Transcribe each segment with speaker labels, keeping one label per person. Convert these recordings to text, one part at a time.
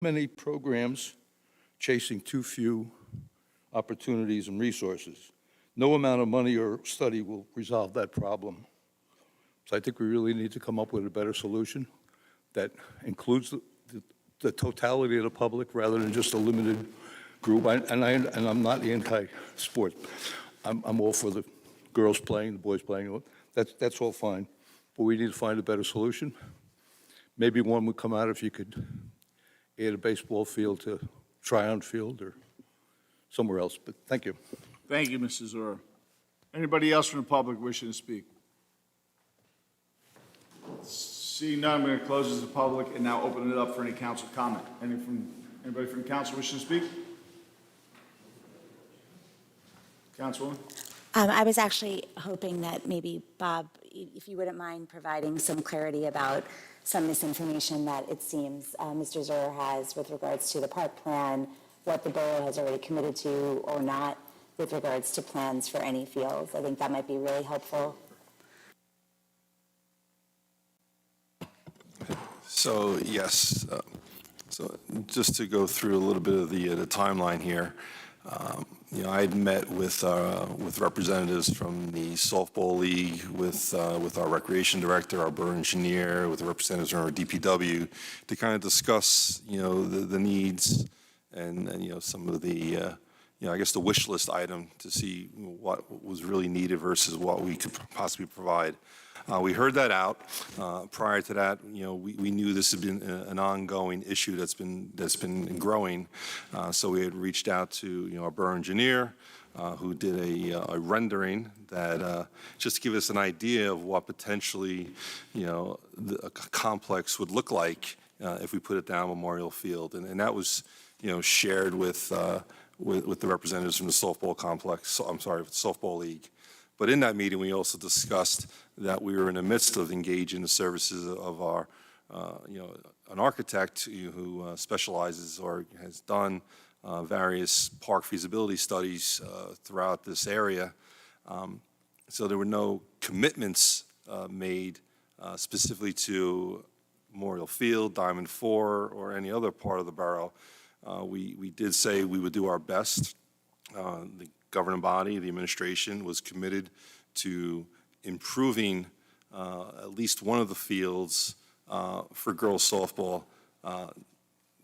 Speaker 1: many programs chasing too few opportunities and resources. No amount of money or study will resolve that problem. So I think we really need to come up with a better solution that includes the totality of the public rather than just a limited group. And I'm not anti-sport. I'm all for the girls playing, the boys playing. That's all fine. But we need to find a better solution. Maybe one would come out if you could add a baseball field to Tryon Field or somewhere else. But thank you.
Speaker 2: Thank you, Mr. Zura. Anybody else from the public wishing to speak? Seeing none, I'm going to close this to the public and now open it up for any council comment. Anybody from council wishing to speak? Councilwoman?
Speaker 3: I was actually hoping that maybe, Bob, if you wouldn't mind providing some clarity about some misinformation that it seems Mr. Zura has with regards to the park plan, what the borough has already committed to or not with regards to plans for any fields. I think that might be really helpful.
Speaker 4: So, yes. So just to go through a little bit of the timeline here, I had met with representatives from the softball league, with our recreation director, our borough engineer, with the representatives from our DPW, to kind of discuss, the needs and some of the, I guess the wish list item to see what was really needed versus what we could possibly provide. We heard that out. Prior to that, we knew this had been an ongoing issue that's been growing. So we had reached out to our borough engineer, who did a rendering that just to give us an idea of what potentially a complex would look like if we put it down Memorial Field, and that was shared with the representatives from the softball complex. I'm sorry, the softball league. But in that meeting, we also discussed that we were in the midst of engaging the services of our, an architect who specializes or has done various park feasibility studies throughout this area. So there were no commitments made specifically to Memorial Field, Diamond 4, or any other part of the borough. We did say we would do our best. The governing body, the administration, was committed to improving at least one of the fields for girls softball.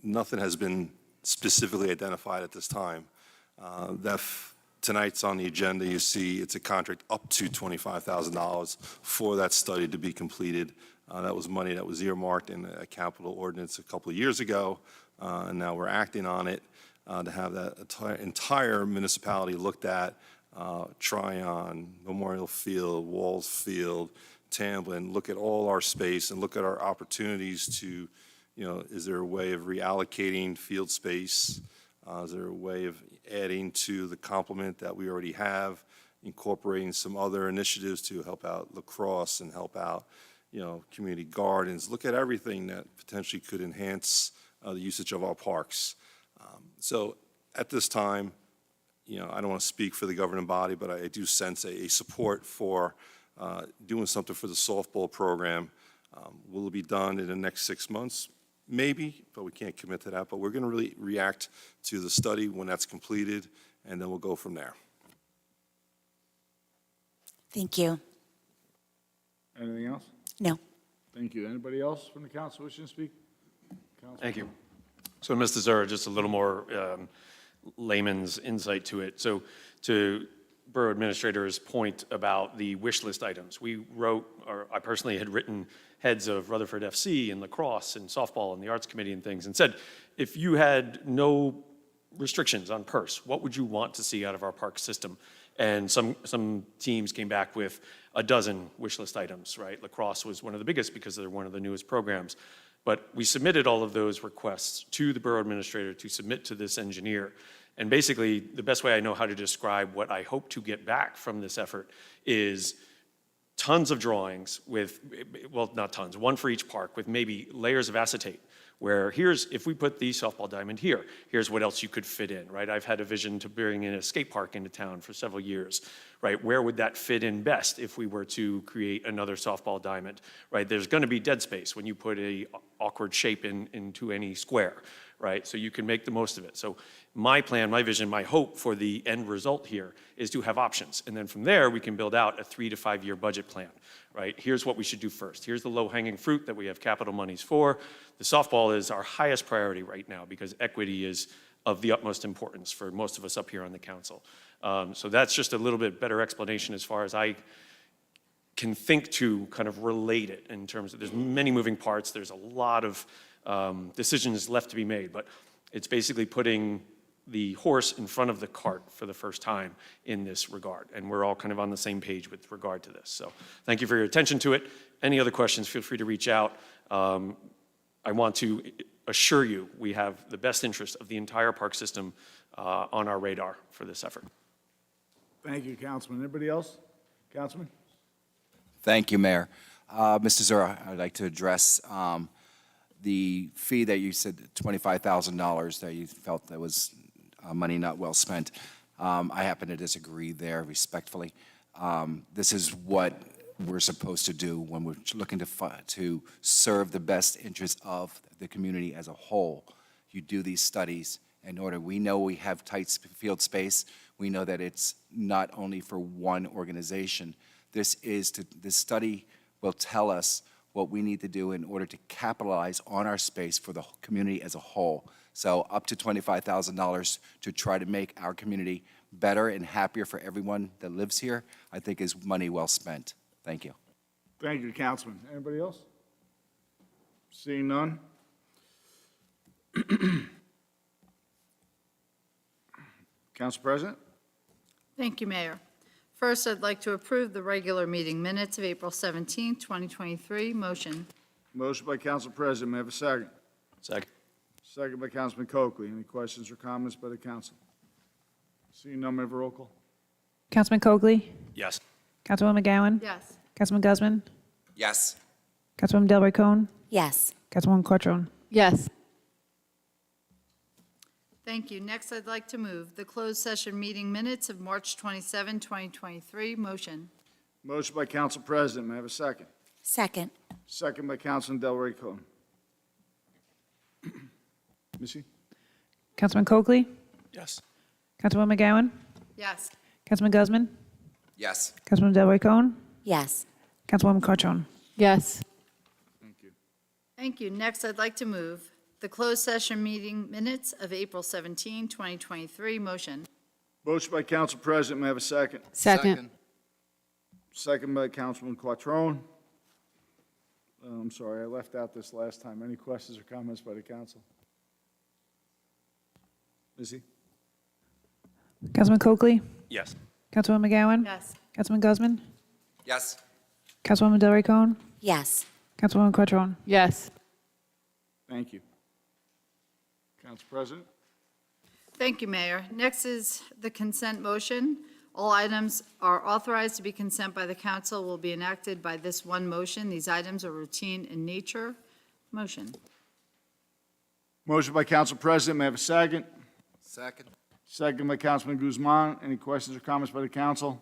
Speaker 4: Nothing has been specifically identified at this time. Tonight's on the agenda. You see it's a contract up to $25,000 for that study to be completed. That was money that was earmarked in a capital ordinance a couple of years ago, and now we're acting on it. To have that entire municipality looked at, Tryon, Memorial Field, Walls Field, Tamblyn, look at all our space and look at our opportunities to, is there a way of reallocating field space? Is there a way of adding to the complement that we already have, incorporating some other initiatives to help out lacrosse and help out, community gardens? Look at everything that potentially could enhance the usage of our parks. So at this time, I don't want to speak for the governing body, but I do sense a support for doing something for the softball program. Will it be done in the next 6 months? Maybe, but we can't commit to that. But we're going to really react to the study when that's completed, and then we'll go from there.
Speaker 3: Thank you.
Speaker 2: Anything else?
Speaker 3: No.
Speaker 2: Thank you. Anybody else from the council wishing to speak?
Speaker 5: Thank you. So, Mr. Zura, just a little more layman's insight to it. So, to Borough Administrator's point about the wish list items, we wrote, or I personally had written heads of Rutherford FC and lacrosse and softball and the arts committee and things, and said, if you had no restrictions on purse, what would you want to see out of our park system? And some teams came back with a dozen wish list items, right? Lacrosse was one of the biggest because they're one of the newest programs. But we submitted all of those requests to the borough administrator to submit to this engineer. And basically, the best way I know how to describe what I hope to get back from this effort is tons of drawings with, well, not tons, one for each park with maybe layers of acetate, where if we put the softball diamond here, here's what else you could fit in, right? I've had a vision to bring in a skate park into town for several years, right? Where would that fit in best if we were to create another softball diamond, right? There's gonna be dead space when you put a awkward shape into any square, right? So you can make the most of it. So my plan, my vision, my hope for the end result here is to have options. And then from there, we can build out a 3 to 5 year budget plan, right? Here's what we should do first. Here's the low-hanging fruit that we have capital monies for. The softball is our highest priority right now because equity is of the utmost importance for most of us up here on the council. So that's just a little bit better explanation as far as I can think to kind of relate it in terms of there's many moving parts. There's a lot of decisions left to be made, but it's basically putting the horse in front of the cart for the first time in this regard. And we're all kind of on the same page with regard to this. So thank you for your attention to it. Any other questions, feel free to reach out. I want to assure you we have the best interest of the entire park system on our radar for this effort.
Speaker 2: Thank you, Councilman. Anybody else? Councilman?
Speaker 6: Thank you, Mayor. Mr. Zura, I'd like to address the fee that you said, $25,000, that you felt that was money not well spent. I happen to disagree there respectfully. This is what we're supposed to do when we're looking to serve the best interests of the community as a whole. You do these studies in order, we know we have tight field space. We know that it's not only for one organization. This study will tell us what we need to do in order to capitalize on our space for the community as a whole. So up to $25,000 to try to make our community better and happier for everyone that lives here, I think is money well spent. Thank you.
Speaker 2: Thank you, Councilman. Anybody else? Seeing none? Council President?
Speaker 7: Thank you, Mayor. First, I'd like to approve the regular meeting minutes of April 17, 2023. Motion.
Speaker 2: Motion by Council President. May I have a second?
Speaker 5: Second.
Speaker 2: Second by Councilman Coakley. Any questions or comments by the council? Seeing none, may I have a roll call?
Speaker 8: Councilman Coakley,
Speaker 5: Yes.
Speaker 8: Councilwoman McGowan,
Speaker 7: Yes.
Speaker 8: Councilman Guzman,
Speaker 6: Yes.
Speaker 8: Councilwoman Del Rey-Cohn,
Speaker 3: Yes.
Speaker 8: Councilwoman Quattrone.
Speaker 7: Yes. Thank you. Next, I'd like to move the closed session meeting minutes of March 27, 2023. Motion.
Speaker 2: Motion by Council President. May I have a second?
Speaker 3: Second.
Speaker 2: Second by Councilman Del Rey-Cohn. Missy?
Speaker 8: Councilman Coakley,
Speaker 5: Yes.
Speaker 8: Councilwoman McGowan,
Speaker 7: Yes.
Speaker 8: Councilman Guzman,
Speaker 6: Yes.
Speaker 8: Councilwoman Del Rey-Cohn,
Speaker 3: Yes.
Speaker 8: Councilwoman Quattrone.
Speaker 7: Yes.
Speaker 2: Thank you.
Speaker 7: Thank you. Next, I'd like to move the closed session meeting minutes of April 17, 2023. Motion.
Speaker 2: Motion by Council President. May I have a second?
Speaker 6: Second.
Speaker 2: Second by Councilman Quattrone. I'm sorry, I left out this last time. Any questions or comments by the council? Missy?
Speaker 8: Councilman Coakley,
Speaker 5: Yes.
Speaker 8: Councilwoman McGowan,
Speaker 7: Yes.
Speaker 8: Councilman Guzman,
Speaker 6: Yes.
Speaker 8: Councilwoman Del Rey-Cohn,
Speaker 3: Yes.
Speaker 8: Councilwoman Quattrone.
Speaker 7: Yes.
Speaker 2: Thank you. Council President?
Speaker 7: Thank you, Mayor. Next is the consent motion. All items are authorized to be consent by the council will be enacted by this one motion. These items are routine in nature. Motion.
Speaker 2: Motion by Council President. May I have a second?
Speaker 6: Second.
Speaker 2: Second by Councilman Guzman. Any questions or comments by the council?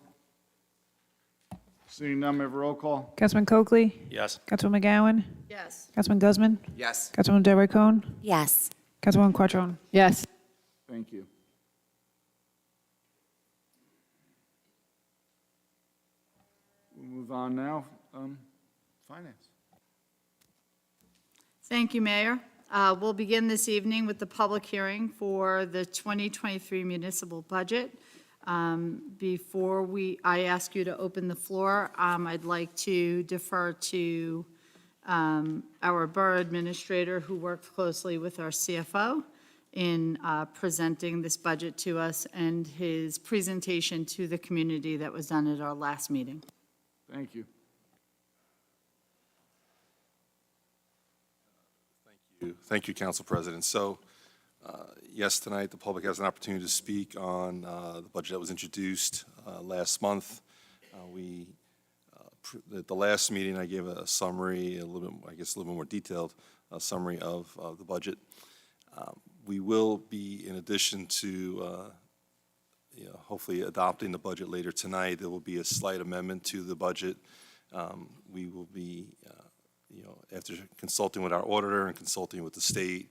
Speaker 2: Seeing none, may I have a roll call?
Speaker 8: Councilman Coakley,
Speaker 5: Yes.
Speaker 8: Councilwoman McGowan,
Speaker 7: Yes.
Speaker 8: Councilman Guzman,
Speaker 6: Yes.
Speaker 8: Councilwoman Del Rey-Cohn,
Speaker 3: Yes.
Speaker 8: Councilwoman Quattrone.
Speaker 7: Yes.
Speaker 2: Thank you. We'll move on now. Finance.
Speaker 7: Thank you, Mayor. We'll begin this evening with the public hearing for the 2023 municipal budget. Before I ask you to open the floor, I'd like to defer to our borough administrator, who worked closely with our CFO in presenting this budget to us, and his presentation to the community that was done at our last meeting.
Speaker 2: Thank you.
Speaker 4: Thank you, Council President. So, yes, tonight the public has an opportunity to speak on the budget that was introduced last month. At the last meeting, I gave a summary, a little bit, I guess, a little bit more detailed summary of the budget. We will be, in addition to, hopefully adopting the budget later tonight, there will be a slight amendment to the budget. We will be, after consulting with our auditor and consulting with the state,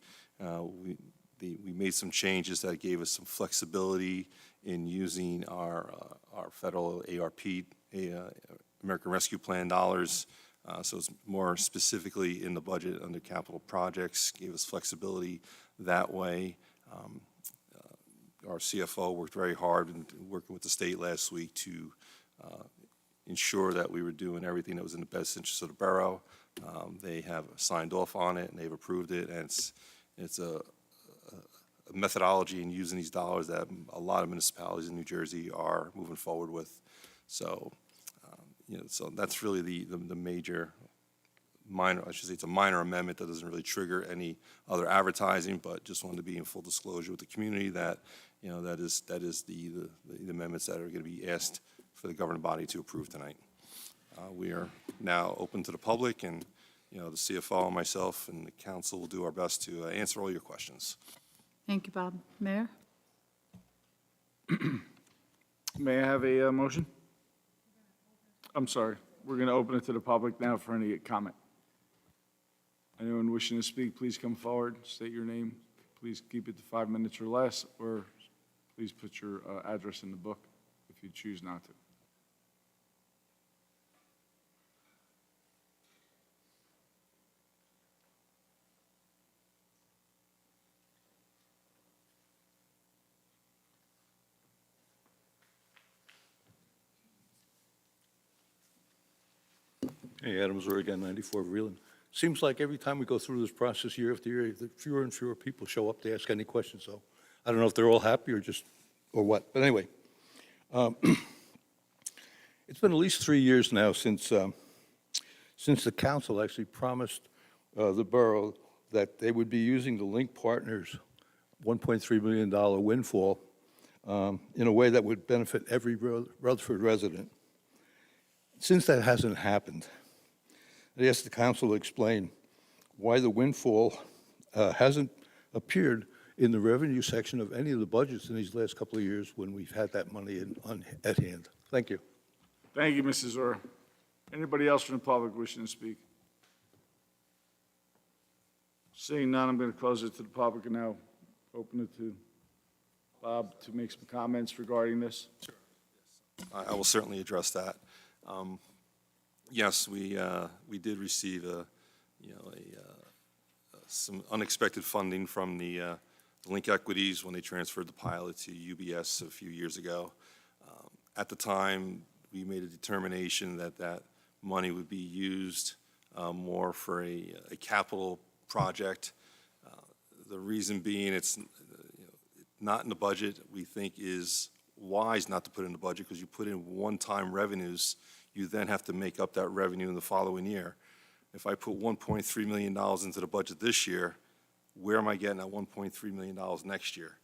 Speaker 4: made some changes that gave us some flexibility in using our federal ARP, American Rescue Plan dollars. So it's more specifically in the budget under capital projects, gave us flexibility that way. Our CFO worked very hard in working with the state last week to ensure that we were doing everything that was in the best interest of the borough. They have signed off on it, and they've approved it, and it's a methodology in using these dollars that a lot of municipalities in New Jersey are moving forward with. So, so that's really the major minor, I should say it's a minor amendment that doesn't really trigger any other advertising, but just wanted to be in full disclosure with the community that, that is the amendments that are going to be asked for the governing body to approve tonight. We are now open to the public, and, the CFO, myself, and the council will do our best to answer all your questions.
Speaker 7: Thank you, Bob. Mayor?
Speaker 2: May I have a motion? I'm sorry. We're going to open it to the public now for any comment. Anyone wishing to speak, please come forward, state your name. Please keep it to 5 minutes or less, or please put your address in the book if you choose not to.
Speaker 1: Hey, Adam Zura again, 94 Reeland. Seems like every time we go through this process year after year, the fewer and fewer people show up to ask any questions, so I don't know if they're all happy or what, but anyway. It's been at least 3 years now since the council actually promised the borough that they would be using the Link Partners $1.3 million windfall in a way that would benefit every Rutherford resident. Since that hasn't happened, I asked the council to explain why the windfall hasn't appeared in the revenue section of any of the budgets in these last couple of years when we've had that money at hand. Thank you.
Speaker 2: Thank you, Mrs. Zura. Anybody else from the public wishing to speak? Seeing none, I'm going to close it to the public and now open it to Bob to make some comments regarding this.
Speaker 4: I will certainly address that. Yes, we did receive some unexpected funding from the Link Equities when they transferred the pilot to UBS a few years ago. At the time, we made a determination that that money would be used more for a capital project. The reason being it's not in the budget, we think is wise not to put in the budget because you put in one-time revenues, you then have to make up that revenue in the following year. If I put $1.3 million into the budget this year, where am I getting that $1.3 million next year?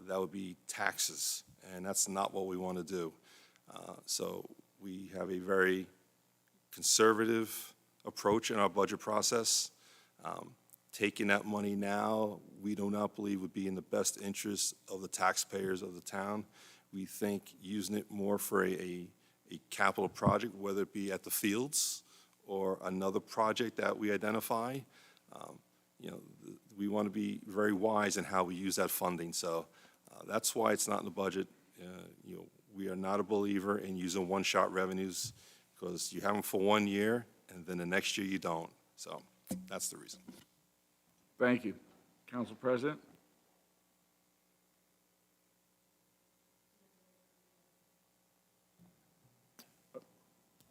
Speaker 4: That would be taxes, and that's not what we want to do. So we have a very conservative approach in our budget process. Taking that money now, we do not believe would be in the best interest of the taxpayers of the town. We think using it more for a capital project, whether it be at the fields or another project that we identify, we want to be very wise in how we use that funding. So that's why it's not in the budget. We are not a believer in using one-shot revenues because you have them for 1 year and then the next year you don't. So that's the reason.
Speaker 2: Thank you. Council President?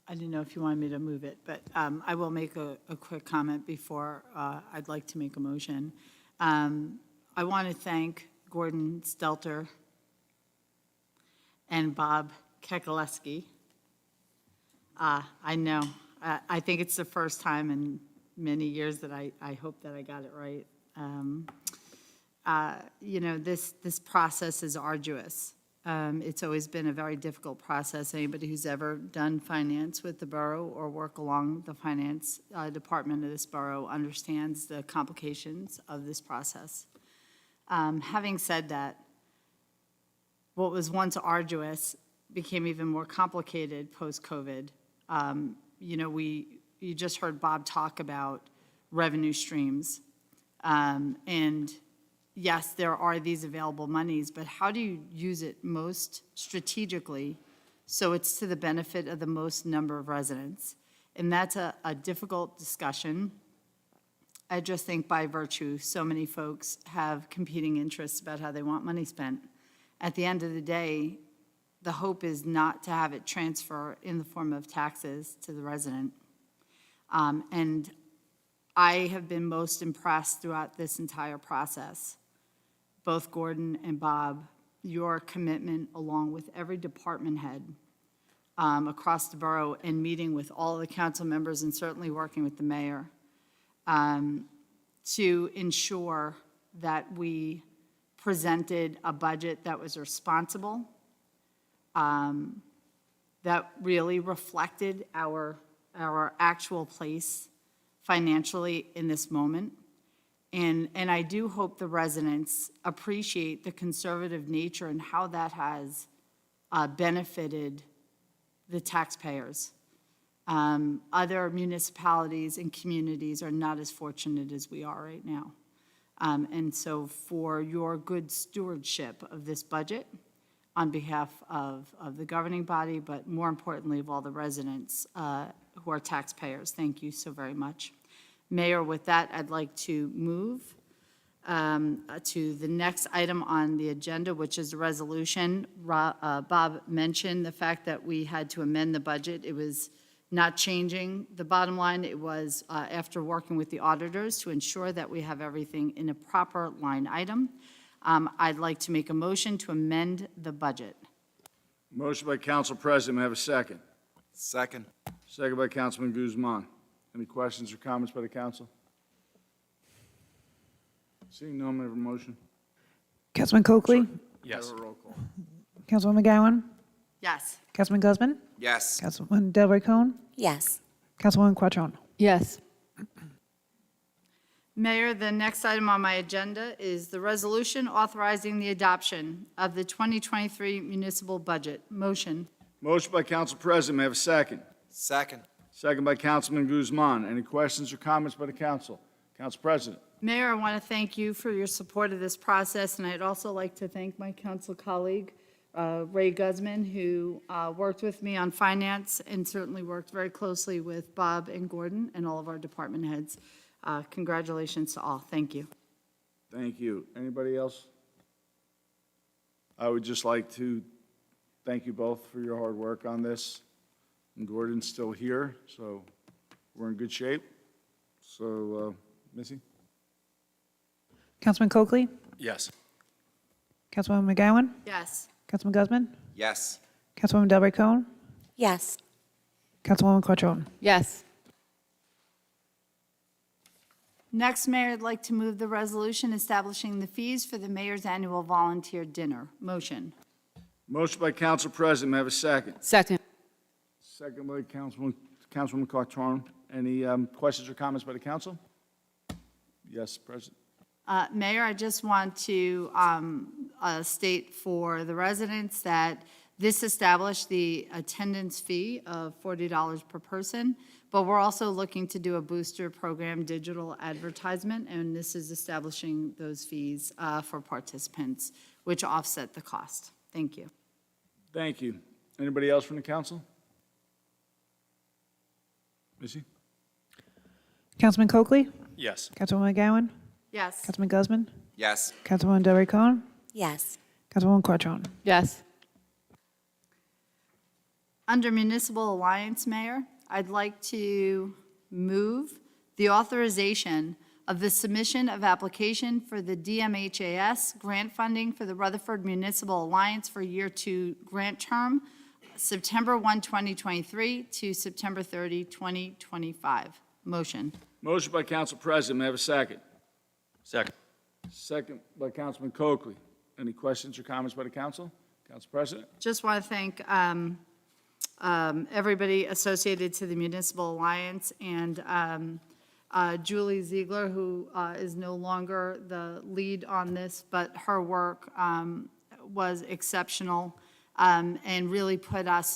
Speaker 7: I didn't know if you wanted me to move it, but I will make a quick comment before I'd like to make a motion. I want to thank Gordon Stelter and Bob Kekaleski. I know, I think it's the first time in many years that I hope that I got it right. This process is arduous. It's always been a very difficult process. Anybody who's ever done finance with the borough or work along the finance department of this borough understands the complications of this process. Having said that, what was once arduous became even more complicated post-COVID. You just heard Bob talk about revenue streams. And, yes, there are these available monies, but how do you use it most strategically so it's to the benefit of the most number of residents? And that's a difficult discussion. I just think by virtue, so many folks have competing interests about how they want money spent. At the end of the day, the hope is not to have it transfer in the form of taxes to the resident. And I have been most impressed throughout this entire process, both Gordon and Bob, your commitment along with every department head across the borough and meeting with all of the council members and certainly working with the mayor to ensure that we presented a budget that was responsible, that really reflected our actual place financially in this moment. And I do hope the residents appreciate the conservative nature and how that has benefited the taxpayers. Other municipalities and communities are not as fortunate as we are right now. And so for your good stewardship of this budget on behalf of the governing body, but more importantly of all the residents who are taxpayers, thank you so very much. Mayor, with that, I'd like to move to the next item on the agenda, which is the resolution. Bob mentioned the fact that we had to amend the budget. It was not changing the bottom line. It was after working with the auditors to ensure that we have everything in a proper line item. I'd like to make a motion to amend the budget.
Speaker 2: Motion by Council President, may I have a second?
Speaker 6: Second.
Speaker 2: Second by Councilman Guzman. Any questions or comments by the council? Seeing none, may I have a motion?
Speaker 8: Councilman Coakley,
Speaker 5: Yes.
Speaker 2: Have a roll call.
Speaker 8: Councilwoman McGowan,
Speaker 7: Yes.
Speaker 8: Councilman Guzman,
Speaker 6: Yes.
Speaker 8: Councilwoman Del Rey-Cohen,
Speaker 3: Yes.
Speaker 8: Councilwoman Quattrone.
Speaker 7: Yes. Mayor, the next item on my agenda is the resolution authorizing the adoption of the 2023 municipal budget. Motion.
Speaker 2: Motion by Council President, may I have a second?
Speaker 6: Second.
Speaker 2: Second by Councilman Guzman. Any questions or comments by the council? Council President.
Speaker 7: Mayor, I want to thank you for your support of this process, and I'd also like to thank my council colleague, Ray Guzman, who worked with me on finance and certainly worked very closely with Bob and Gordon and all of our department heads. Congratulations to all. Thank you.
Speaker 2: Thank you. Anybody else? I would just like to thank you both for your hard work on this. And Gordon's still here, so we're in good shape. So, Missy?
Speaker 8: Councilman Coakley,
Speaker 5: Yes.
Speaker 8: Councilwoman McGowan,
Speaker 7: Yes.
Speaker 8: Councilman Guzman,
Speaker 6: Yes.
Speaker 8: Councilwoman Del Rey-Cohen,
Speaker 3: Yes.
Speaker 8: Councilwoman Quattrone.
Speaker 7: Yes. Next, Mayor, I'd like to move the resolution establishing the fees for the mayor's annual volunteer dinner. Motion.
Speaker 2: Motion by Council President, may I have a second?
Speaker 7: Second.
Speaker 2: Second by Councilwoman Quattrone. Any questions or comments by the council? Yes, President.
Speaker 7: Mayor, I just want to state for the residents that this established the attendance fee of $40 per person, but we're also looking to do a booster program, digital advertisement, and this is establishing those fees for participants, which offset the cost. Thank you.
Speaker 2: Thank you. Anybody else from the council? Missy?
Speaker 8: Councilman Coakley,
Speaker 5: Yes.
Speaker 8: Councilwoman McGowan,
Speaker 7: Yes.
Speaker 8: Councilman Guzman,
Speaker 6: Yes.
Speaker 8: Councilwoman Del Rey-Cohen,
Speaker 3: Yes.
Speaker 8: Councilwoman Quattrone.
Speaker 7: Yes. Under Municipal Alliance, Mayor, I'd like to move the authorization of the submission of application for the DMHAS grant funding for the Rutherford Municipal Alliance for Year 2 grant term, September 1, 2023 to September 30, 2025. Motion.
Speaker 2: Motion by Council President, may I have a second?
Speaker 5: Second.
Speaker 2: Second by Councilman Coakley. Any questions or comments by the council? Council President?
Speaker 7: Just want to thank everybody associated to the Municipal Alliance and Julie Ziegler, who is no longer the lead on this, but her work was exceptional and really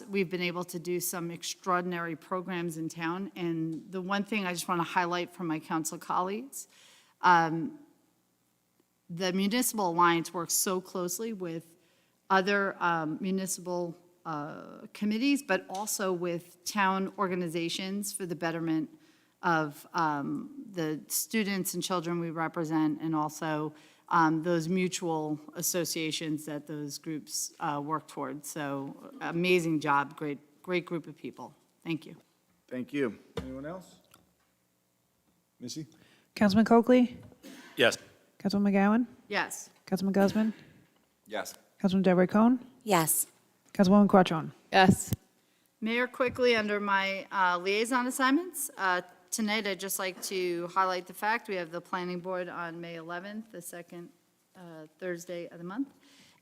Speaker 7: we've been able to do some extraordinary programs in town. And the one thing I just want to highlight from my council colleagues, the Municipal Alliance works so closely with other municipal committees, but also with town organizations for the betterment of the students and children we represent, and also those mutual associations that those groups work towards. So amazing job, great group of people. Thank you.
Speaker 2: Thank you. Anyone else? Missy?
Speaker 8: Councilman Coakley,
Speaker 5: Yes.
Speaker 8: Councilwoman McGowan,
Speaker 7: Yes.
Speaker 8: Councilman Guzman,
Speaker 6: Yes.
Speaker 8: Councilman Deborah Cohen,
Speaker 3: Yes.
Speaker 8: Councilwoman Quattrone.
Speaker 7: Yes. Mayor, quickly, under my liaison assignments, tonight I'd just like to highlight the fact we have the planning board on May 11th, the second Thursday of the month.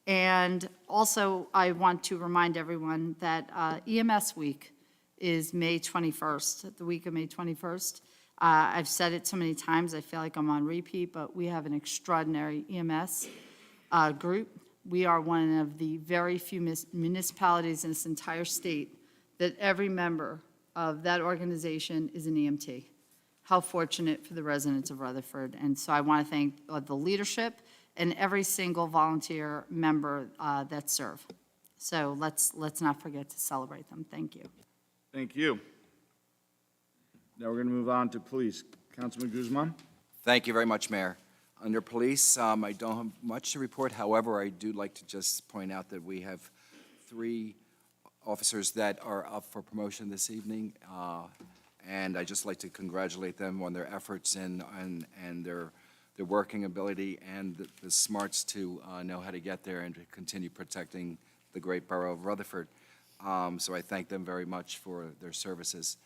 Speaker 7: And also, I want to remind everyone that EMS week is May 21st, the week of May 21st. I've said it so many times, I feel like I'm on repeat, but we have an extraordinary EMS group. We are one of the very few municipalities in this entire state that every member of that organization is an EMT. How fortunate for the residents of Rutherford. And so I want to thank the leadership and every single volunteer member that serve. So let's not forget to celebrate them. Thank you.
Speaker 2: Thank you. Now we're going to move on to police. Councilman Guzman?
Speaker 6: Thank you very much, Mayor. Under police, I don't have much to report. However, I do like to just point out that we have 3 officers that are up for promotion this evening, and I'd just like to congratulate them on their efforts and their working ability and the smarts to know how to get there and to continue protecting the great borough of Rutherford. So I thank them very much for their services.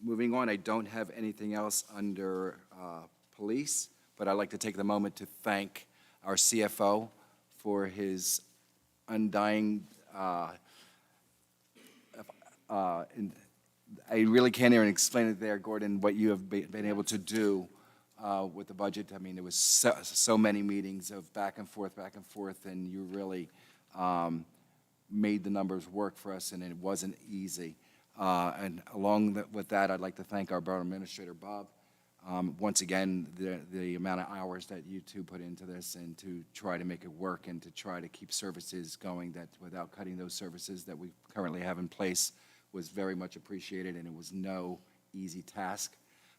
Speaker 6: Moving on, I don't have anything else under police, but I'd like to take the moment to thank our CFO for his undying, I really can't even explain it there, Gordon, what you have been able to do with the budget. I mean, there was so many meetings of back and forth, and you really made the numbers work for us, and it wasn't easy. And along with that, I'd like to thank our Borough Administrator, Bob. Once again, the amount of hours that you two put into this and to try to make it work and to try to keep services going that without cutting those services that we currently have in place was very much appreciated, and it was no easy task.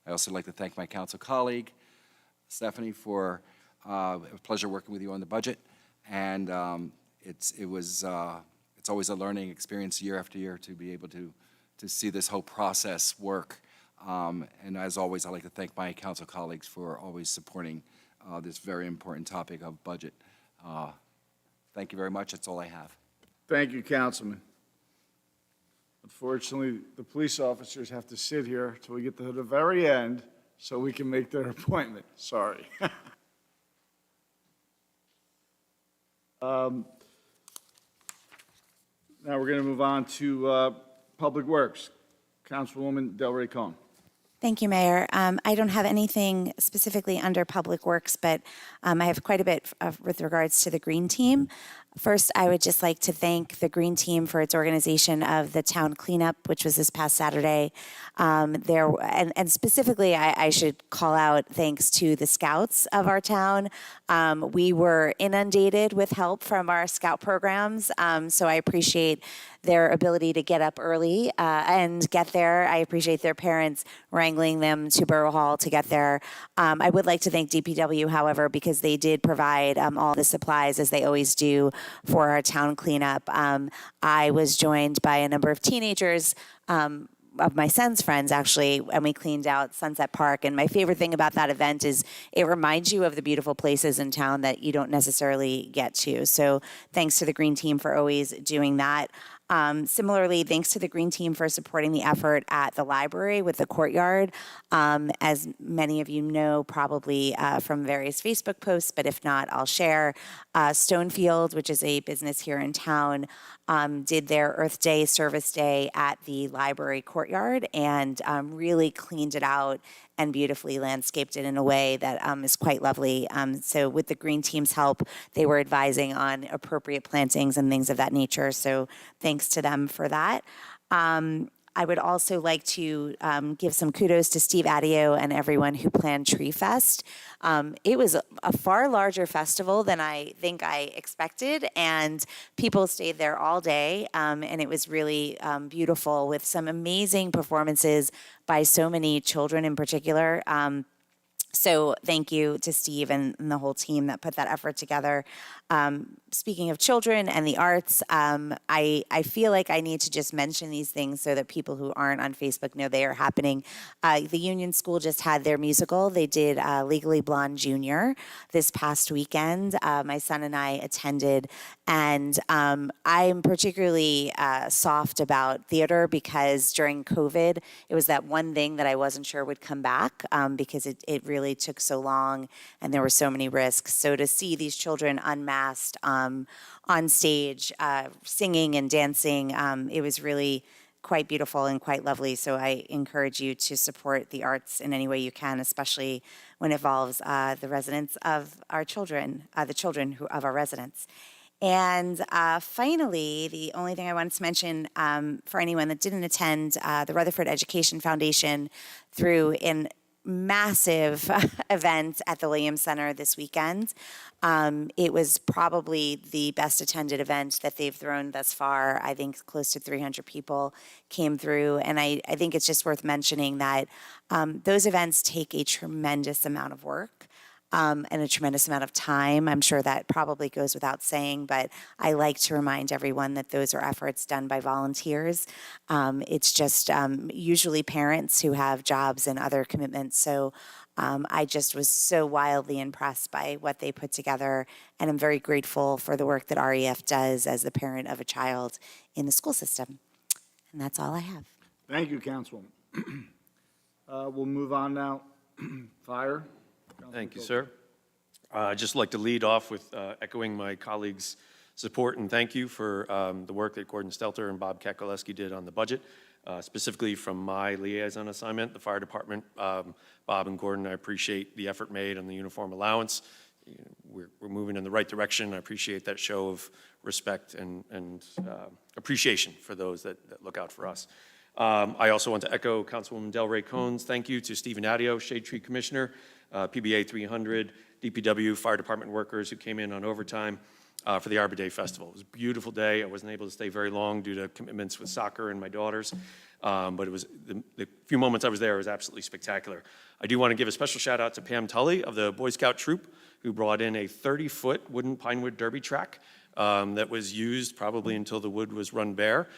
Speaker 6: I also like to thank my council colleague, Stephanie, for a pleasure working with you on the budget. And it's always a learning experience year after year to be able to see this whole process work. And as always, I'd like to thank my council colleagues for always supporting this very important topic of budget. Thank you very much. That's all I have.
Speaker 2: Thank you, Councilman. Unfortunately, the police officers have to sit here till we get to the very end so we can make their appointment. Sorry. Now we're going to move on to Public Works. Councilwoman Del Rey Cohen.
Speaker 3: Thank you, Mayor. I don't have anything specifically under Public Works, but I have quite a bit with regards to the Green Team. First, I would just like to thank the Green Team for its organization of the town cleanup, which was this past Saturday. And specifically, I should call out thanks to the scouts of our town. We were inundated with help from our scout programs, so I appreciate their ability to get up early and get there. I appreciate their parents wrangling them to Borough Hall to get there. I would like to thank DPW, however, because they did provide all the supplies, as they always do, for our town cleanup. I was joined by a number of teenagers, of my son's friends, actually, and we cleaned out Sunset Park. And my favorite thing about that event is it reminds you of the beautiful places in town that you don't necessarily get to. So thanks to the Green Team for always doing that. Similarly, thanks to the Green Team for supporting the effort at the library with the courtyard. As many of you know, probably from various Facebook posts, but if not, I'll share. Stonefield, which is a business here in town, did their Earth Day service day at the library courtyard and really cleaned it out and beautifully landscaped it in a way that is quite lovely. So with the Green Team's help, they were advising on appropriate plantings and things of that nature. So thanks to them for that. I would also like to give some kudos to Steve Adio and everyone who planned Tree Fest. It was a far larger festival than I think I expected, and people stayed there all day, and it was really beautiful with some amazing performances by so many children in particular. So thank you to Steve and the whole team that put that effort together. Speaking of children and the arts, I feel like I need to just mention these things so that people who aren't on Facebook know they are happening. The Union School just had their musical. They did Legally Blonde Jr. this past weekend. My son and I attended, and I'm particularly soft about theater because during COVID, it was that one thing that I wasn't sure would come back because it really took so long and there were so many risks. So to see these children unmasked on stage, singing and dancing, it was really quite beautiful and quite lovely. So I encourage you to support the arts in any way you can, especially when it involves the residents of our children, the children of our residents. And finally, the only thing I wanted to mention for anyone that didn't attend, the Rutherford Education Foundation threw in massive event at the Williams Center this weekend. It was probably the best attended event that they've thrown thus far. I think close to 300 people came through. And I think it's just worth mentioning that those events take a tremendous amount of work. And a tremendous amount of time. I'm sure that probably goes without saying, but I like to remind everyone that those are efforts done by volunteers. It's just usually parents who have jobs and other commitments. So I just was so wildly impressed by what they put together, and I'm very grateful for the work that REF does as the parent of a child in the school system. And that's all I have.
Speaker 2: Thank you, Councilwoman. We'll move on now. Fire.
Speaker 5: Thank you, sir. I'd just like to lead off with echoing my colleagues' support and thank you for the work that Gordon Stelter and Bob Kakoleski did on the budget, specifically from my liaison assignment, the fire department. Bob and Gordon, I appreciate the effort made on the uniform allowance. We're moving in the right direction. I appreciate that show of respect and appreciation for those that look out for us. I also want to echo Councilwoman Del Rey Cohn's thank you to Stephen Adio, Shade Tree Commissioner, PBA 300, DPW, fire department workers who came in on overtime for the Arbor Day Festival. It was a beautiful day. I wasn't able to stay very long due to commitments with soccer and my daughters, but it was the few moments I was there was absolutely spectacular. I do want to give a special shout out to Pam Tully of the Boy Scout Troop, who brought in a 30-foot wooden pine wood derby track that was used probably until the wood was run bare.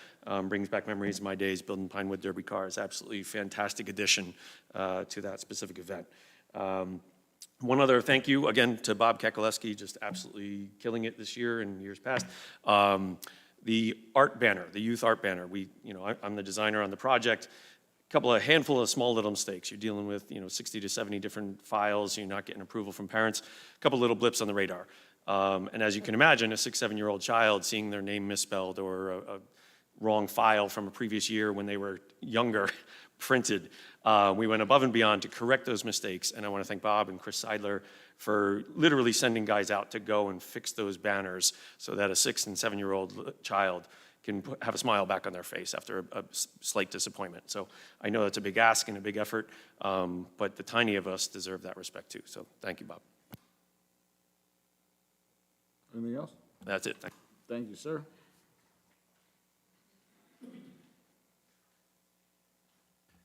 Speaker 5: Brings back memories of my days building pine wood derby cars. Absolutely fantastic addition to that specific event. One other thank you again to Bob Kakoleski, just absolutely killing it this year and years past. The art banner, the youth art banner. I'm the designer on the project. A handful of small little mistakes. You're dealing with 60 to 70 different files. You're not getting approval from parents. A couple little blips on the radar. And as you can imagine, a 6, 7-year-old child seeing their name misspelled or a wrong file from a previous year when they were younger printed. We went above and beyond to correct those mistakes, and I want to thank Bob and Chris Seidler for literally sending guys out to go and fix those banners so that a 6 and 7-year-old child can have a smile back on their face after a slight disappointment. So I know that's a big ask and a big effort, but the tiny of us deserve that respect too. So thank you, Bob.
Speaker 2: Anything else?
Speaker 5: That's it.
Speaker 2: Thank you, sir.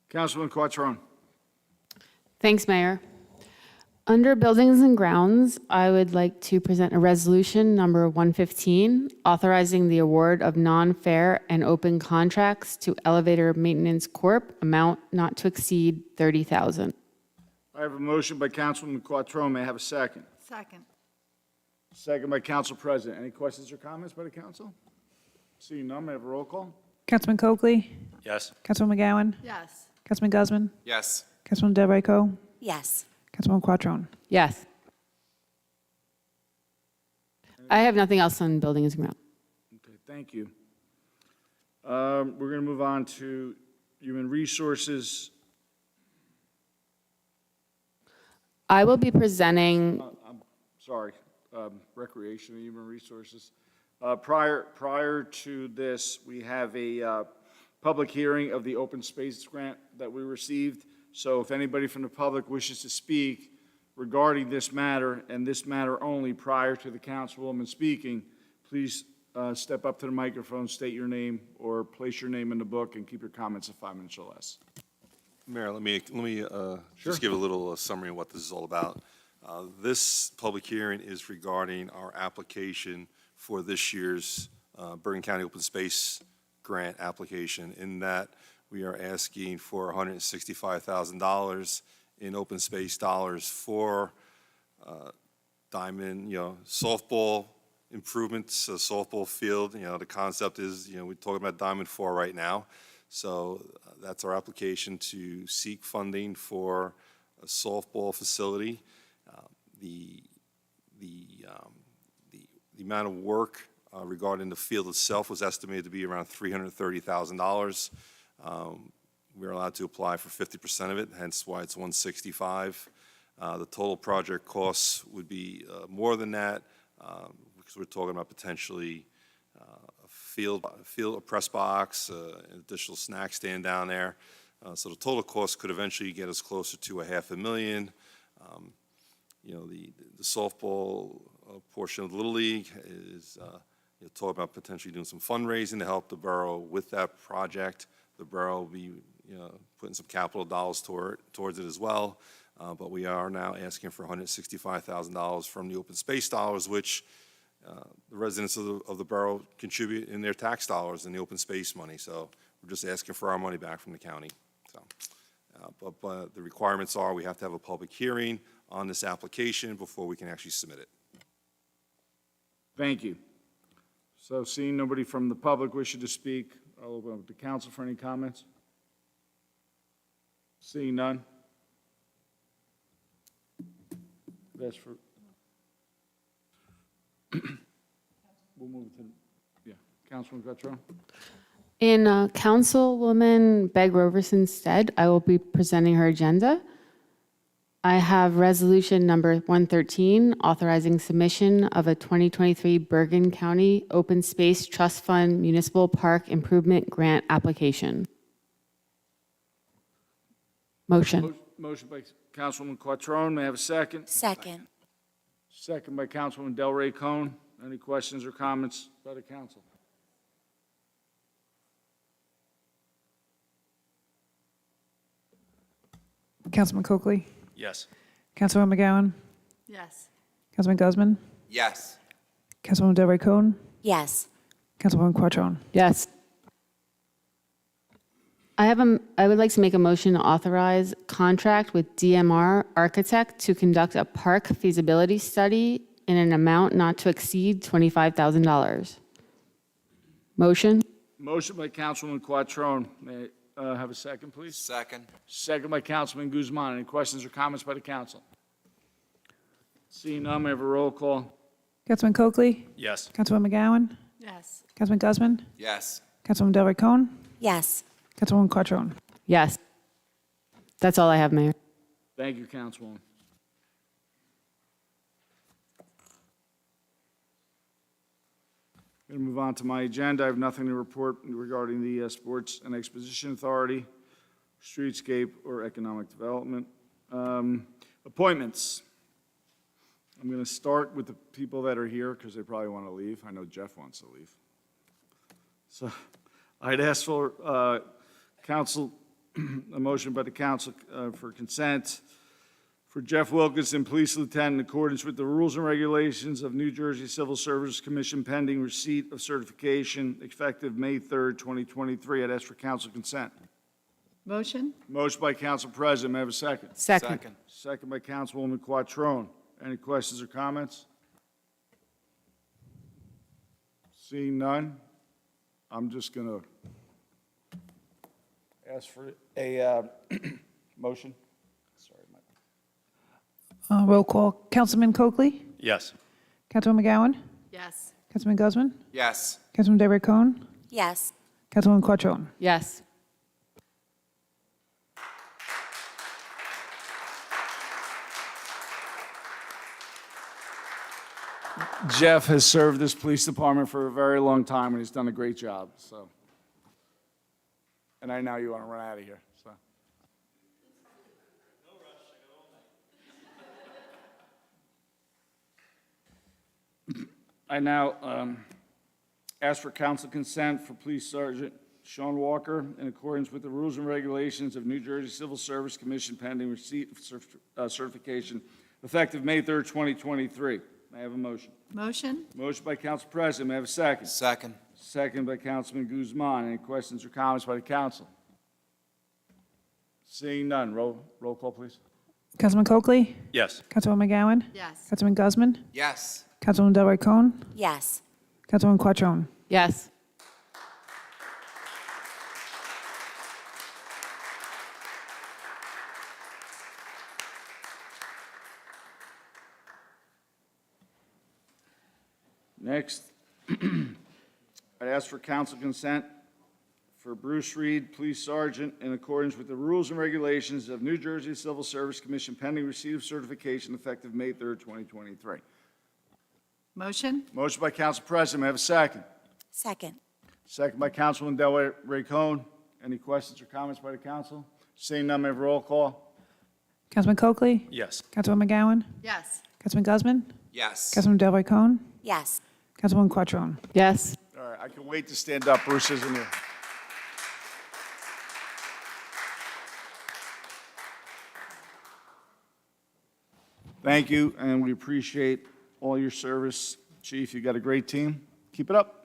Speaker 2: Councilman Quattrone.
Speaker 9: Thanks, Mayor. Under Buildings and Grounds, I would like to present a resolution number 115, authorizing the award of non-fair and open contracts to Elevator Maintenance Corp., amount not to exceed $30,000.
Speaker 2: I have a motion by Councilman Quattrone. May I have a second?
Speaker 7: Second.
Speaker 2: Second by Council President. Any questions or comments by the council? Seeing none, may I have a roll call?
Speaker 8: Councilman Coakley,
Speaker 5: Yes.
Speaker 8: Councilwoman McGowan,
Speaker 7: Yes.
Speaker 8: Councilman Guzman,
Speaker 6: Yes.
Speaker 8: Councilwoman Del Rey Cohen,
Speaker 3: Yes.
Speaker 8: Councilwoman Quattrone.
Speaker 9: Yes. I have nothing else on Buildings and Grounds.
Speaker 2: Okay, thank you. We're going to move on to Human Resources.
Speaker 9: I will be presenting,
Speaker 2: Sorry, Recreation and Human Resources. Prior to this, we have a public hearing of the open space grant that we received. So if anybody from the public wishes to speak regarding this matter and this matter only prior to the councilwoman speaking, please step up to the microphone, state your name, or place your name in the book, and keep your comments to 5 minutes or less.
Speaker 4: Mayor, let me just give a little summary of what this is all about. This public hearing is regarding our application for this year's Bergen County Open Space Grant application, in that we are asking for $165,000 in open space dollars for diamond, softball improvements, a softball field. The concept is, we're talking about Diamond 4 right now. So that's our application to seek funding for a softball facility. The amount of work regarding the field itself was estimated to be around $330,000. We're allowed to apply for 50% of it, hence why it's 165. The total project costs would be more than that, because we're talking about potentially a press box, an additional snack stand down there. So the total cost could eventually get us closer to $500,000. The softball portion of the Little League is talking about potentially doing some fundraising to help the borough with that project. The borough will be putting some capital dollars towards it as well. But we are now asking for $165,000 from the open space dollars, which the residents of the borough contribute in their tax dollars in the open space money. So we're just asking for our money back from the county. So, but the requirements are we have to have a public hearing on this application before we can actually submit it.
Speaker 2: Thank you. So seeing nobody from the public wishing to speak, I'll open up the council for any comments. Seeing none. That's for. We'll move it to, Councilman Gattron.
Speaker 9: In Councilwoman Beg Roverson's stead, I will be presenting her agenda. I have resolution number 113, authorizing submission of a 2023 Bergen County Open Space Trust Fund Municipal Park Improvement Grant application. Motion.
Speaker 2: Motion by Councilwoman Quattrone. May I have a second?
Speaker 3: Second.
Speaker 2: Second by Councilwoman Delray Cone. Any questions or comments by the council?
Speaker 8: Councilman Coakley,
Speaker 5: Yes.
Speaker 8: Councilwoman McGowan,
Speaker 7: Yes.
Speaker 8: Councilman Guzman,
Speaker 6: Yes.
Speaker 8: Councilwoman Delray Cone,
Speaker 3: Yes.
Speaker 8: Councilwoman Quattrone.
Speaker 9: Yes. I would like to make a motion to authorize contract with DMR Architect to conduct a park feasibility study in an amount not to exceed $25,000. Motion?
Speaker 2: Motion by Councilwoman Quattrone. May I have a second, please?
Speaker 6: Second.
Speaker 2: Second by Councilman Guzman. Any questions or comments by the council? Seeing none, may I have a roll call?
Speaker 8: Councilman Coakley,
Speaker 5: Yes.
Speaker 8: Councilwoman McGowan,
Speaker 7: Yes.
Speaker 8: Councilman Guzman,
Speaker 6: Yes.
Speaker 8: Councilwoman Delray Cone,
Speaker 3: Yes.
Speaker 8: Councilwoman Quattrone.
Speaker 9: Yes. That's all I have, Mayor.
Speaker 2: Thank you, Councilwoman. Going to move on to my agenda. I have nothing to report regarding the Sports and Exposition Authority, Streetscape, or Economic Development. Appointments. I'm going to start with the people that are here because they probably want to leave. I know Jeff wants to leave. So I'd ask for a motion by the council for consent for Jeff Wilkinson, Police Lieutenant, in accordance with the rules and regulations of New Jersey Civil Service Commission, pending receipt of certification effective May 3rd, 2023. I'd ask for council consent.
Speaker 7: Motion?
Speaker 2: Motion by Council President. May I have a second?
Speaker 9: Second.
Speaker 2: Second by Councilwoman Quattrone. Any questions or comments? Seeing none, I'm just going to ask for a motion. Sorry,
Speaker 8: Roll call. Councilman Coakley,
Speaker 5: Yes.
Speaker 8: Councilwoman McGowan,
Speaker 7: Yes.
Speaker 8: Councilman Guzman,
Speaker 6: Yes.
Speaker 8: Councilwoman Delray Cone,
Speaker 3: Yes.
Speaker 8: Councilwoman Quattrone.
Speaker 9: Yes.
Speaker 2: Jeff has served this police department for a very long time, and he's done a great job, so. And I know you want to run out of here, so. I now ask for council consent for Police Sergeant Sean Walker in accordance with the rules and regulations of New Jersey Civil Service Commission pending receipt of certification effective May 3rd, 2023. May I have a motion?
Speaker 7: Motion?
Speaker 2: Motion by Council President. May I have a second?
Speaker 6: Second.
Speaker 2: Second by Councilman Guzman. Any questions or comments by the council? Seeing none. Roll call, please.
Speaker 8: Councilman Coakley,
Speaker 5: Yes.
Speaker 8: Councilwoman McGowan,
Speaker 7: Yes.
Speaker 8: Councilman Guzman,
Speaker 6: Yes.
Speaker 8: Councilwoman Delroy Cohn,
Speaker 3: Yes.
Speaker 8: Councilwoman Quattrone.
Speaker 9: Yes.
Speaker 2: Next, I'd ask for council consent for Bruce Reed, Police Sergeant, in accordance with the rules and regulations of New Jersey Civil Service Commission pending receipt of certification effective May 3rd, 2023.
Speaker 7: Motion?
Speaker 2: Motion by Council President. May I have a second?
Speaker 3: Second.
Speaker 2: Second by Councilman Delroy Cohn. Any questions or comments by the council? Seeing none, may I have a roll call?
Speaker 8: Councilman Coakley,
Speaker 5: Yes.
Speaker 8: Councilwoman McGowan,
Speaker 7: Yes.
Speaker 8: Councilman Guzman,
Speaker 6: Yes.
Speaker 8: Councilwoman Delroy Cohn,
Speaker 3: Yes.
Speaker 8: Councilwoman Quattrone.
Speaker 9: Yes.
Speaker 2: All right, I can wait to stand up. Bruce isn't here. Thank you, and we appreciate all your service. Chief, you got a great team. Keep it up.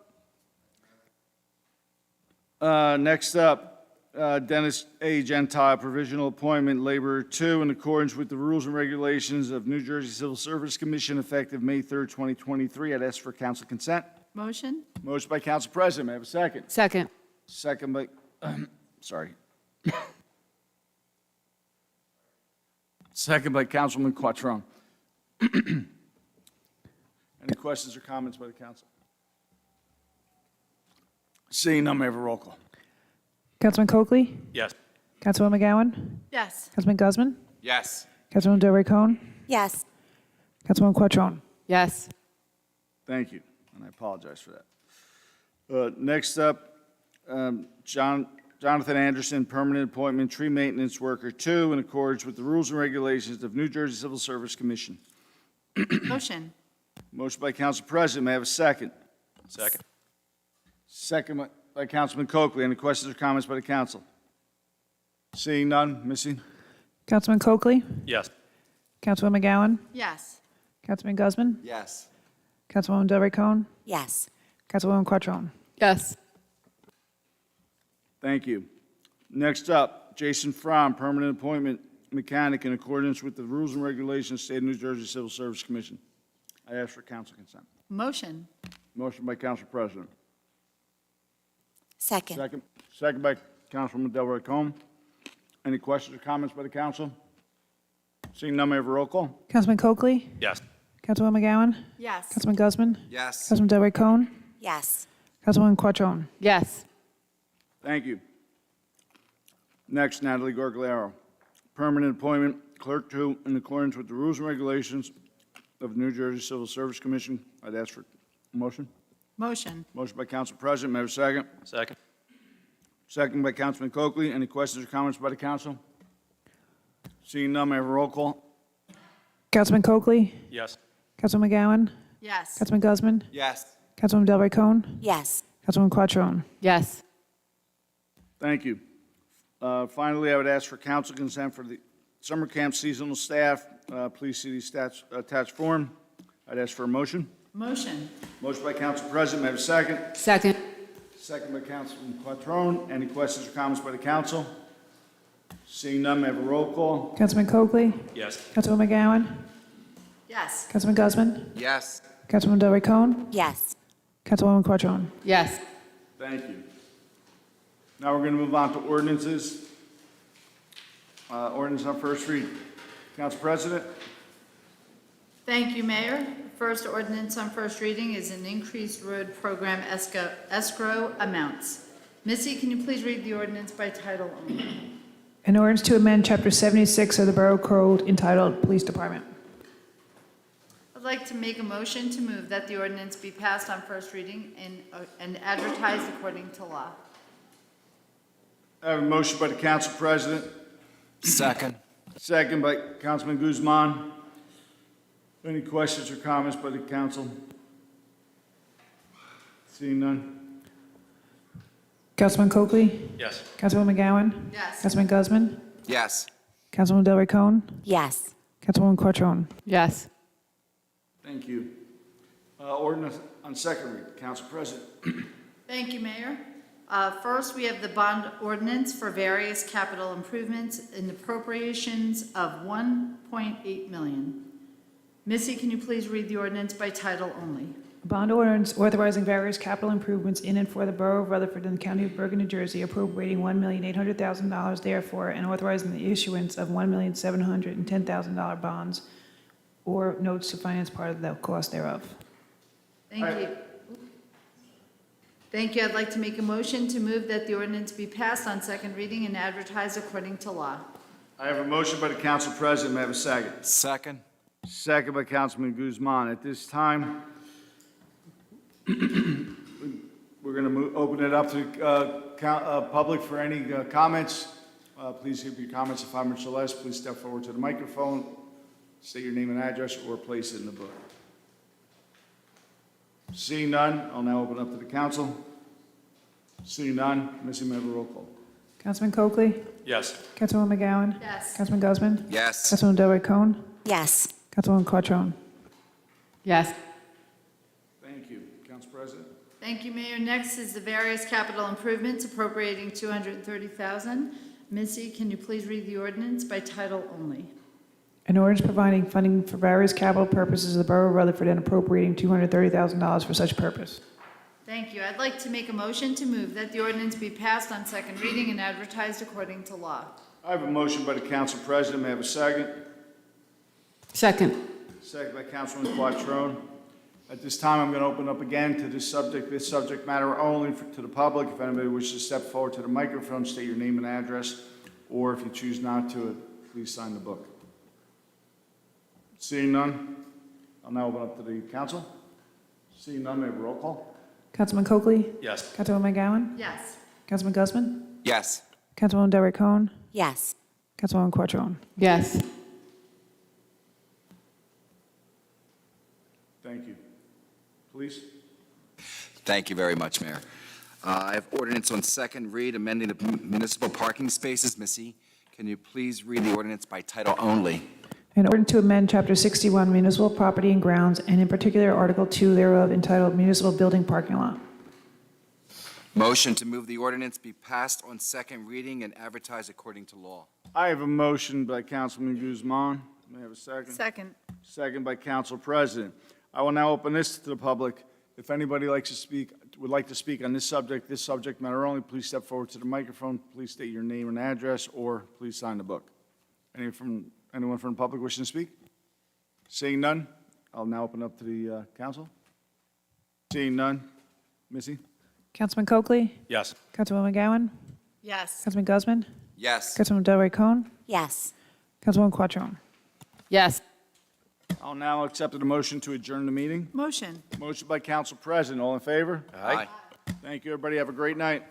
Speaker 2: Next up, Dennis A. Gentile, provisional appointment, laborer 2, in accordance with the rules and regulations of New Jersey Civil Service Commission effective May 3rd, 2023. I'd ask for council consent.
Speaker 7: Motion?
Speaker 2: Motion by Council President. May I have a second?
Speaker 9: Second.
Speaker 2: Second by, sorry. Second by Councilman Quattrone. Any questions or comments by the council? Seeing none, may I have a roll call?
Speaker 8: Councilman Coakley,
Speaker 5: Yes.
Speaker 8: Councilwoman McGowan,
Speaker 7: Yes.
Speaker 8: Councilman Guzman,
Speaker 6: Yes.
Speaker 8: Councilwoman Delroy Cohn,
Speaker 3: Yes.
Speaker 8: Councilwoman Quattrone.
Speaker 9: Yes.
Speaker 2: Thank you, and I apologize for that. Next up, Jonathan Anderson, permanent appointment, tree maintenance worker 2, in accordance with the rules and regulations of New Jersey Civil Service Commission.
Speaker 7: Motion?
Speaker 2: Motion by Council President. May I have a second?
Speaker 5: Second.
Speaker 2: Second by Councilman Coakley. Any questions or comments by the council? Seeing none, missing?
Speaker 8: Councilman Coakley,
Speaker 5: Yes.
Speaker 8: Councilwoman McGowan,
Speaker 7: Yes.
Speaker 8: Councilman Guzman,
Speaker 6: Yes.
Speaker 8: Councilwoman Delroy Cohn,
Speaker 3: Yes.
Speaker 8: Councilwoman Quattrone.
Speaker 9: Yes.
Speaker 2: Thank you. Next up, Jason Fromm, permanent appointment mechanic in accordance with the rules and regulations of the State of New Jersey Civil Service Commission. I ask for council consent.
Speaker 7: Motion?
Speaker 2: Motion by Council President.
Speaker 3: Second.
Speaker 2: Second by Councilwoman Delroy Cohn. Any questions or comments by the council? Seeing none, may I have a roll call?
Speaker 8: Councilman Coakley,
Speaker 5: Yes.
Speaker 8: Councilwoman McGowan,
Speaker 7: Yes.
Speaker 8: Councilman Guzman,
Speaker 6: Yes.
Speaker 8: Councilman Delroy Cohn,
Speaker 3: Yes.
Speaker 8: Councilwoman Quattrone.
Speaker 9: Yes.
Speaker 2: Thank you. Next, Natalie Gargalero, permanent appointment, clerk 2, in accordance with the rules and regulations of the New Jersey Civil Service Commission. I'd ask for a motion.
Speaker 7: Motion?
Speaker 2: Motion by Council President. May I have a second?
Speaker 5: Second.
Speaker 2: Second by Councilman Coakley. Any questions or comments by the council? Seeing none, may I have a roll call?
Speaker 8: Councilman Coakley,
Speaker 5: Yes.
Speaker 8: Councilwoman McGowan,
Speaker 7: Yes.
Speaker 8: Councilman Guzman,
Speaker 6: Yes.
Speaker 8: Councilwoman Delroy Cohn,
Speaker 3: Yes.
Speaker 8: Councilwoman Quattrone.
Speaker 9: Yes.
Speaker 2: Thank you. Finally, I would ask for council consent for the summer camp seasonal staff. Please see the stats attached form. I'd ask for a motion.
Speaker 7: Motion?
Speaker 2: Motion by Council President. May I have a second?
Speaker 9: Second.
Speaker 2: Second by Councilman Quattrone. Any questions or comments by the council? Seeing none, may I have a roll call?
Speaker 8: Councilman Coakley,
Speaker 5: Yes.
Speaker 8: Councilwoman McGowan,
Speaker 7: Yes.
Speaker 8: Councilman Guzman,
Speaker 6: Yes.
Speaker 8: Councilwoman Delroy Cohn,
Speaker 3: Yes.
Speaker 8: Councilwoman Quattrone.
Speaker 9: Yes.
Speaker 2: Thank you. Now we're going to move on to ordinances. Ordinance on first read. Council President?
Speaker 7: Thank you, Mayor. The first ordinance on first reading is an increased road program escrow amounts. Missy, can you please read the ordinance by title only?
Speaker 8: An ordinance to amend Chapter 76 of the Borough Code entitled Police Department.
Speaker 7: I'd like to make a motion to move that the ordinance be passed on first reading and advertised according to law.
Speaker 2: I have a motion by the council president,
Speaker 6: Second.
Speaker 2: second by Councilman Guzman. Any questions or comments by the council? Seeing none?
Speaker 8: Councilman Coakley?
Speaker 5: Yes.
Speaker 8: Councilwoman McGowan?
Speaker 7: Yes.
Speaker 8: Councilman Guzman?
Speaker 6: Yes.
Speaker 8: Councilwoman Del Rey Cohen?
Speaker 3: Yes.
Speaker 8: Councilwoman Quattrone?
Speaker 9: Yes.
Speaker 2: Thank you. Ordinance on second read, Council President.
Speaker 7: Thank you, Mayor. First, we have the bond ordinance for various capital improvements and appropriations of $1.8 million. Missy, can you please read the ordinance by title only?
Speaker 8: A bond ordinance authorizing various capital improvements in and for the Borough of Rutherford and the County of Bergen, New Jersey, appropriating $1,800,000 therefore, and authorizing the issuance of $1,710,000 bonds or notes to finance part of the cost thereof.
Speaker 7: Thank you. Thank you. I'd like to make a motion to move that the ordinance be passed on second reading and advertised according to law.
Speaker 2: I have a motion by the Council President. May I have a second?
Speaker 6: Second.
Speaker 2: Second by Councilman Guzman. At this time, we're going to open it up to public for any comments. Please give your comments in 5 minutes or less. Please step forward to the microphone, state your name and address, or place it in the book. Seeing none, I'll now open up to the council. Seeing none, Missy, may I have a roll call?
Speaker 8: Councilman Coakley?
Speaker 5: Yes.
Speaker 8: Councilwoman McGowan?
Speaker 7: Yes.
Speaker 8: Councilman Guzman?
Speaker 6: Yes.
Speaker 8: Councilwoman Del Rey Cohen?
Speaker 3: Yes.
Speaker 8: Councilwoman Quattrone?
Speaker 9: Yes.
Speaker 2: Thank you. Council President.
Speaker 7: Thank you, Mayor. Next is the various capital improvements appropriating $230,000. Missy, can you please read the ordinance by title only?
Speaker 8: An ordinance providing funding for various capital purposes of the Borough of Rutherford and appropriating $230,000 for such purpose.
Speaker 7: Thank you. I'd like to make a motion to move that the ordinance be passed on second reading and advertised according to law.
Speaker 2: I have a motion by the Council President. May I have a second?
Speaker 9: Second.
Speaker 2: Second by Councilman Quattrone. At this time, I'm going to open up again to this subject matter only to the public. If anybody wishes to step forward to the microphone, state your name and address, or if you choose not to, please sign the book. Seeing none, I'll now open up to the council. Seeing none, may I have a roll call?
Speaker 8: Councilman Coakley?
Speaker 5: Yes.
Speaker 8: Councilwoman McGowan?
Speaker 7: Yes.
Speaker 8: Councilman Guzman?
Speaker 6: Yes.
Speaker 8: Councilwoman Del Rey Cohen?
Speaker 3: Yes.
Speaker 8: Councilwoman Quattrone?
Speaker 9: Yes.
Speaker 2: Thank you. Please.
Speaker 6: Thank you very much, Mayor. I have ordinance on second read amending the municipal parking spaces. Missy, can you please read the ordinance by title only?
Speaker 8: In order to amend Chapter 61 Municipal Property and Grounds, and in particular Article 2 thereof entitled Municipal Building Parking Lot.
Speaker 6: Motion to move the ordinance be passed on second reading and advertised according to law.
Speaker 2: I have a motion by Councilman Guzman. May I have a second?
Speaker 7: Second.
Speaker 2: Second by Council President. I will now open this to the public. If anybody would like to speak on this subject matter only, please step forward to the microphone. Please state your name and address, or please sign the book. Anyone from the public wishing to speak? Seeing none, I'll now open up to the council. Seeing none, Missy?
Speaker 8: Councilman Coakley?
Speaker 5: Yes.
Speaker 8: Councilwoman McGowan?
Speaker 7: Yes.
Speaker 8: Councilman Guzman?
Speaker 6: Yes.
Speaker 8: Councilwoman Del Rey Cohen?
Speaker 3: Yes.
Speaker 8: Councilwoman Quattrone?
Speaker 9: Yes.
Speaker 2: I'll now accept the motion to adjourn the meeting.
Speaker 7: Motion.
Speaker 2: Motion by Council President. All in favor?
Speaker 6: Aye.
Speaker 2: Thank you, everybody. Have a great night.